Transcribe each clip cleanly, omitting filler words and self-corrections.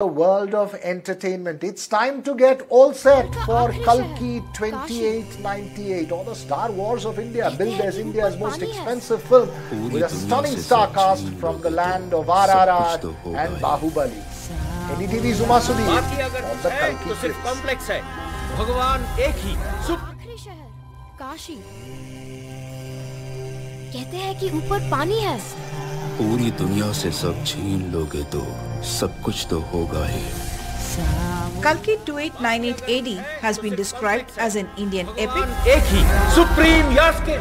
The world of entertainment. It's time to get all set for Kalki 2898 or the Star Wars of India, billed as India's most expensive film with a stunning star cast from the land of RRR and Bahubali. NDTV's Uma Sudhir on the Kalki clips. Complex है भगवान एक ही आखिरी शहर काशी कहते हैं कि ऊपर पानी है पूरी दुनिया से सब छीन लोगे तो सब कुछ तो होगा ही Kalki 2898 AD has been described as an Indian epic एक ही supreme यास्किन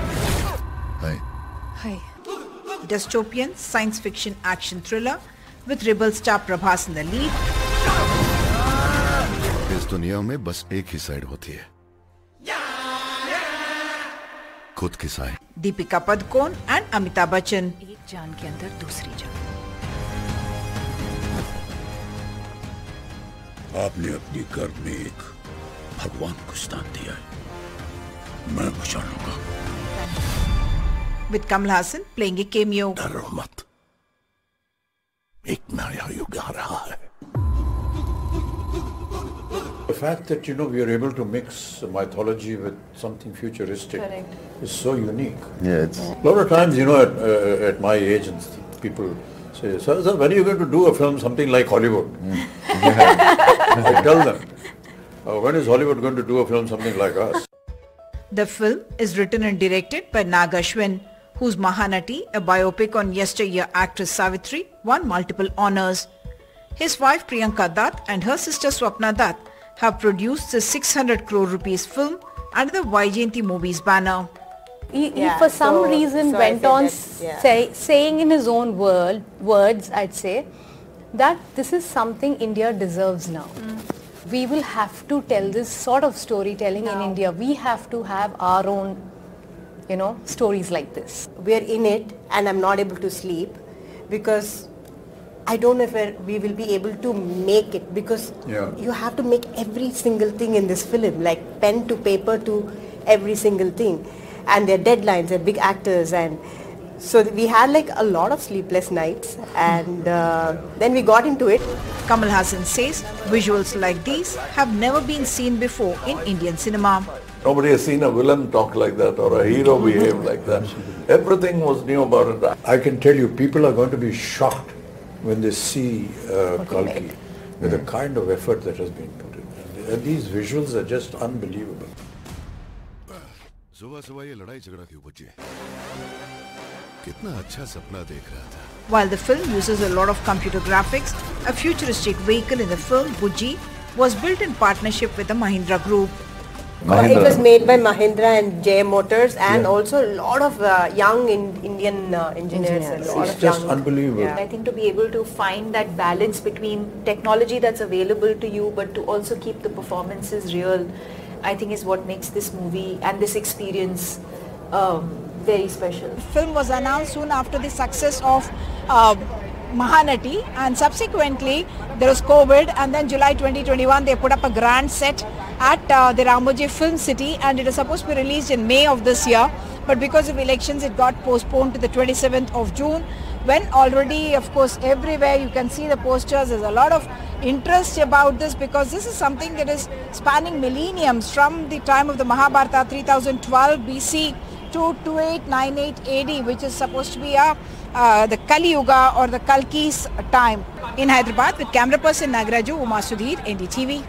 dystopian science fiction action thriller with rebel star Prabhas in the lead. इस दुनिया में बस एक ही साइड होती है खुद की side Deepika Padukone and Amitabh Bachchan. एक जान के अंदर दूसरी जान. आपने अपनी गर्भ में एक भगवान को स्थान दिया है मैं पहचानूंगा With Kamal Haasan playing a cameo. डरो मत एक नया युग आ रहा है The fact that we are able to mix mythology with something futuristic is so unique. Yeah, it's A lot of times, at my age, and people say, "Sir, when are you going to do a film something like Hollywood?" I tell them, "When is Hollywood going to do a film something like us?" The film is written and directed by Nag Ashwin, whose Mahanati, a biopic on yesteryear actress Savitri, won multiple honors. His wife Priyanka Dutt and her sister Swapna Dutt have produced the 600 crore rupees film under the Vaijayanti Movies banner. He for some reason went on saying in his own words, I'd say, that this is something India deserves now. We will have to tell this sort of storytelling in India. We have to have our own, stories like this. We're in it and I'm not able to sleep because I don't know if we will be able to make it because you have to make every single thing in this film, like pen to paper to every single thing. And there are deadlines and big actors, and so we had like a lot of sleepless nights, and then we got into it. Kamal Haasan says visuals like these have never been seen before in Indian cinema. Nobody has seen a villain talk like that or a hero behave like that. Everything was new about it. I can tell you, people are going to be shocked when they see Kalki with the kind of effort that has been put in. And these visuals are just unbelievable. सुबह ये लड़ाई झगड़ा क्यों बची कितना अच्छा सपना देख रहा था While the film uses a lot of computer graphics, a futuristic vehicle in the film, Bujji, was built in partnership with the Mahindra Group. It was made by Mahindra and JM Motors and also a lot of young Indian engineers. And a lot It's of just young, unbelievable. I think to be able to find that balance between technology that's available to you but to also keep the performances real, I think is what makes this movie and this experience very special. The film was announced soon after the success of Mahanati, and subsequently there was COVID, and then July 2021 they put up a grand set at the Ramoji Film City, and it is supposed to be released in May of this year, but because of elections it got postponed to the 27th of June, when already of course everywhere you can see the posters. There's a lot of interest about this because this is something that is spanning millenniums from the time of the Mahabharata 3012 BC to 2898 AD, which is supposed to be the Kali Yuga or the Kalki's time. In Hyderabad with camera person Nagaraju, Uma Sudhir, NDTV.